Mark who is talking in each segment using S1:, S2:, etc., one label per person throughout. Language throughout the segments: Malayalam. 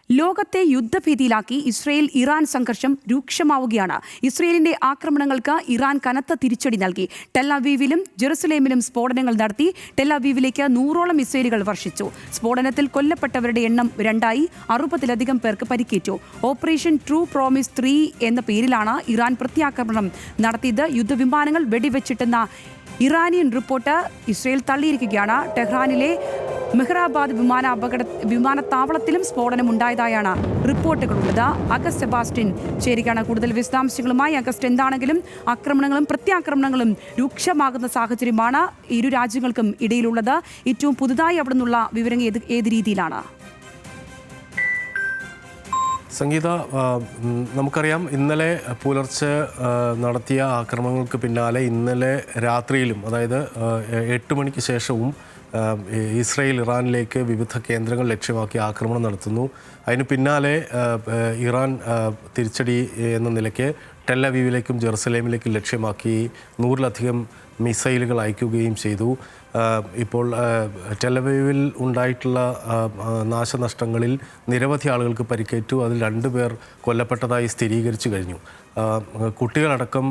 S1: ലോകത്തെ യുദ്ധഭീതിയിലാക്കി ഇസ്രയേൽ ഇറാൻ സംഘർഷം രൂക്ഷമാവുകയാണ്. ഇസ്രയേലിന്റെ ആക്രമണങ്ങൾക്ക് ഇറാൻ കനത്ത തിരിച്ചടി നൽകി. ടെൽ-അവീവിലും ജെറുസലേമിലും സ്ഫോടനങ്ങൾ നടത്തി. ടെൽ-അവീവിലേക്ക് 100ഓളം മിസൈലുകൾ വർഷിച്ചു. സ്ഫോടനത്തിൽ കൊല്ലപ്പെട്ടവരുടെ എണ്ണം 2ആയി. 60-ലധികം പേർക്ക് പരിക്കേറ്റു. ഓപ്പറേഷൻ ട്രൂ പ്രോമിസ് 3 എന്ന പേരിലാണ് ഇറാൻ പ്രത്യാക്രമണം നടത്തിയത്. യുദ്ധവിമാനങ്ങൾ വെടിവെച്ചിട്ടെന്ന ഇറാനിയൻ റിപ്പോർട്ട് ഇസ്രയേൽ തള്ളിയിരിക്കുകയാണ്. ടെഹ്റാനിലെ മെഹ്റാബാദ് വിമാനത്താവളത്തിലും സ്ഫോടനമുണ്ടായതായാണ് റിപ്പോർട്ടുകളുള്ളത്. അഗസ്റ്റ് സെബാസ്റ്റ്യൻ ചേരുകയാണ് കൂടുതൽ വിശദാംശങ്ങളുമായി. അഗസ്റ്റ്, എന്താണെങ്കിലും ആക്രമണങ്ങളും പ്രത്യാക്രമണങ്ങളും രൂക്ഷമാകുന്ന സാഹചര്യമാണ് ഇരു രാജ്യങ്ങൾക്കും ഇടയിലുള്ളത്. ഏറ്റവും പുതുതായി അവിടെ നിന്നുള്ള വിവരങ്ങൾ ഏത് രീതിയിലാണ്?
S2: സംഗീത, നമുക്കറിയാം ഇന്നലെ പുലർച്ചെ നടത്തിയ ആക്രമണങ്ങൾക്ക് പിന്നാലെ ഇന്നലെ രാത്രിയിലും, അതായത് 8 മണിക്ക് ശേഷവും ഇസ്രയേൽ ഇറാനിലേക്ക് വിവിധ കേന്ദ്രങ്ങൾ ലക്ഷ്യമാക്കി ആക്രമണം നടത്തുന്നു. അതിന് പിന്നാലെ ഇറാൻ തിരിച്ചടി എന്ന നിലയ്ക്ക് ടെൽ-അവീവിലേക്കും ജെറുസലേമിലേക്കും ലക്ഷ്യമാക്കി 100-ലധികം മിസൈലുകൾ അയക്കുകയും ചെയ്തു. ഇപ്പോൾ ടെൽ-അവീവിൽ ഉണ്ടായിട്ടുള്ള നാശനഷ്ടങ്ങളിൽ നിരവധി ആളുകൾക്ക് പരിക്കേറ്റു. അതിൽ 2 പേർ കൊല്ലപ്പെട്ടതായി സ്ഥിരീകരിച്ചു കഴിഞ്ഞു. കുട്ടികളടക്കം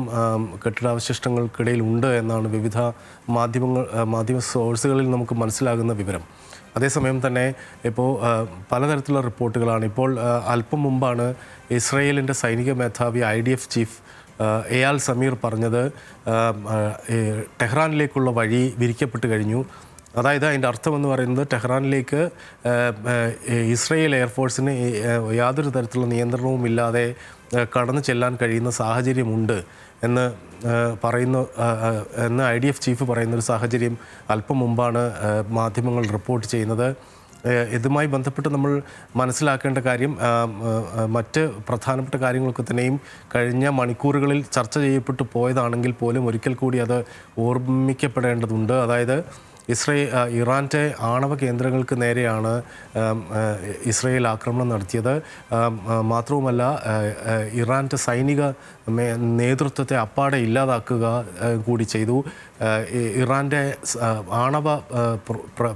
S2: കെട്ടിടാവശിഷ്ടങ്ങൾക്കിടയിൽ ഉണ്ട് എന്നാണ് വിവിധ മാധ്യമ സോഴ്സുകളിൽ നമുക്ക് മനസ്സിലാകുന്ന വിവരം. അതേസമയം തന്നെ ഇപ്പോൾ പലതരത്തിലുള്ള റിപ്പോർട്ടുകളാണ്. ഇപ്പോൾ അല്പം മുമ്പാണ് ഇസ്രയേലിൻ്റെ സൈനിക മേധാവി IDF ചീഫ് എയാൽ സമീർ പറഞ്ഞത് ടെഹ്റാനിലേക്കുള്ള വഴി വിരിക്കപ്പെട്ട് കഴിഞ്ഞു. അതായത് അതിൻ്റെ അർത്ഥമെന്ന് പറയുന്നത് ടെഹ്റാനിലേക്ക് ഇസ്രയേൽ എയർഫോഴ്സിന് യാതൊരു തരത്തിലുള്ള നിയന്ത്രണവും ഇല്ലാതെ കടന്നു ചെല്ലാൻ കഴിയുന്ന സാഹചര്യമുണ്ട് എന്ന് IDF ചീഫ് പറയുന്നൊരു സാഹചര്യം അല്പം മുമ്പാണ് മാധ്യമങ്ങൾ റിപ്പോർട്ട് ചെയ്യുന്നത്. ഇതുമായി ബന്ധപ്പെട്ട് നമ്മൾ മനസ്സിലാക്കേണ്ട കാര്യം, മറ്റ് പ്രധാനപ്പെട്ട കാര്യങ്ങളൊക്കെ തന്നെയും കഴിഞ്ഞ മണിക്കൂറുകളിൽ ചർച്ച ചെയ്യപ്പെട്ടു പോയതാണെങ്കിൽ പോലും ഒരിക്കൽ കൂടി അത് ഓർമ്മിക്കപ്പെടേണ്ടതുണ്ട്. അതായത് ഇറാൻ്റെ ആണവ കേന്ദ്രങ്ങൾക്ക് നേരെയാണ് ഇസ്രയേൽ ആക്രമണം നടത്തിയത്. മാത്രവുമല്ല, ഇറാൻ്റെ സൈനിക നേതൃത്വത്തെ അപ്പാടെ ഇല്ലാതാക്കുക കൂടി ചെയ്തു. ഇറാൻ്റെ ആണവ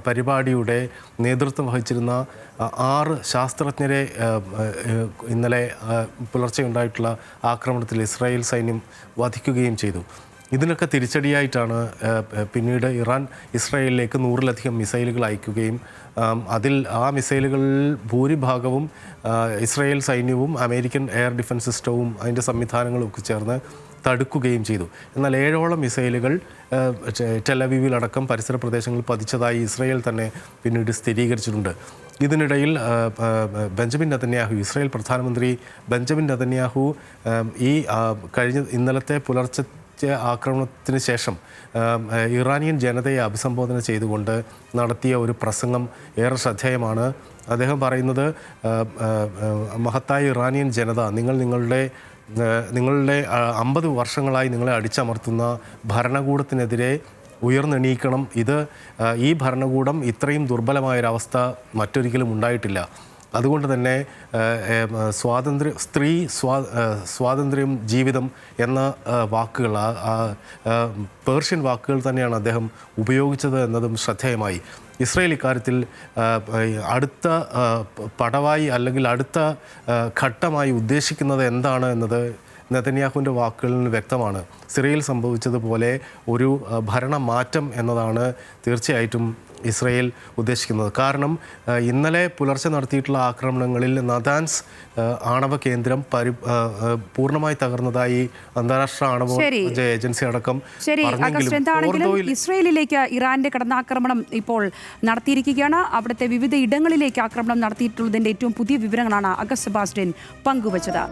S2: പരിപാടിയുടെ നേതൃത്വം വഹിച്ചിരുന്ന 6 ശാസ്ത്രജ്ഞരെ ഇന്നലെ പുലർച്ചെ ഉണ്ടായിട്ടുള്ള ആക്രമണത്തിൽ ഇസ്രായേൽ സൈന്യം വധിക്കുകയും ചെയ്തു. ഇതിനൊക്കെ തിരിച്ചടിയായിട്ടാണ് പിന്നീട് ഇറാൻ ഇസ്രായേലിലേക്ക് 100-ലധികം മിസൈലുകൾ അയക്കുകയും അതിൽ ആ മിസൈലുകളിൽ ഭൂരിഭാഗവും ഇസ്രായേൽ സൈന്യവും അമേരിക്കൻ എയർ ഡിഫൻസ് സിസ്റ്റവും അതിൻ്റെ സംവിധാനങ്ങളും ഒക്കെ ചേർന്ന് തടുക്കുകയും ചെയ്തു. എന്നാൽ 7ഓളം മിസൈലുകൾ ടെൽ-അവീവിലടക്കം പരിസര പ്രദേശങ്ങളിൽ പതിച്ചതായി ഇസ്രായേൽ തന്നെ പിന്നീട് സ്ഥിരീകരിച്ചിട്ടുണ്ട്. ഇതിനിടയിൽ ബെഞ്ചമിൻ നെതന്യാഹു, ഇസ്രായേൽ പ്രധാനമന്ത്രി ബെഞ്ചമിൻ നെതന്യാഹു ഇന്നലത്തെ പുലർച്ചെ ആക്രമണത്തിന് ശേഷം ഇറാനിയൻ ജനതയെ അഭിസംബോധന ചെയ്തുകൊണ്ട് നടത്തിയ ഒരു പ്രസംഗം ഏറെ ശ്രദ്ധേയമാണ്. അദ്ദേഹം പറയുന്നത്, മഹത്തായ ഇറാനിയൻ ജനത, നിങ്ങളുടെ 50 വർഷങ്ങളായി നിങ്ങളെ അടിച്ചമർത്തുന്ന ഭരണകൂടത്തിനെതിരെ ഉയർന്നെണീക്കണം. ഈ ഭരണകൂടം ഇത്രയും ദുർബലമായൊരവസ്ഥ മറ്റൊരിക്കലും ഉണ്ടായിട്ടില്ല. അതുകൊണ്ട് തന്നെ സ്വാതന്ത്ര്യം, ജീവിതം എന്ന വാക്കുകൾ, പേർഷ്യൻ വാക്കുകൾ തന്നെയാണ് അദ്ദേഹം ഉപയോഗിച്ചത് എന്നതും ശ്രദ്ധേയമായി. ഇസ്രയേൽ ഇക്കാര്യത്തിൽ അടുത്ത പടവായി അല്ലെങ്കിൽ അടുത്ത ഘട്ടമായി ഉദ്ദേശിക്കുന്നത് എന്താണ് എന്നത് നെതന്യാഹുവിൻ്റെ വാക്കുകളിൽ നിന്ന് വ്യക്തമാണ്. സിറിയയിൽ സംഭവിച്ചതുപോലെ ഒരു ഭരണമാറ്റം എന്നതാണ് തീർച്ചയായിട്ടും ഇസ്രയേൽ ഉദ്ദേശിക്കുന്നത്. കാരണം ഇന്നലെ പുലർച്ചെ നടത്തിയിട്ടുള്ള ആക്രമണങ്ങളിൽ നദാൻസ് ആണവ കേന്ദ്രം പൂർണ്ണമായി തകർന്നതായി അന്താരാഷ്ട്ര ആണവോർജ്ജ ഏജൻസി അടക്കം
S1: പറഞ്ഞെങ്കിലും ഇസ്രയേലിലേക്ക് ഇറാന്റെ കടന്നാക്രമണം ഇപ്പോൾ നടത്തിയിരിക്കുകയാണ്. അവിടുത്തെ വിവിധ ഇടങ്ങളിലേക്ക് ആക്രമണം നടത്തിയിട്ടുള്ളതിന്റെ ഏറ്റവും പുതിയ വിവരങ്ങളാണ് അഗസ്റ്റ് സെബാസ്റ്റ്യൻ പങ്കുവച്ചത്.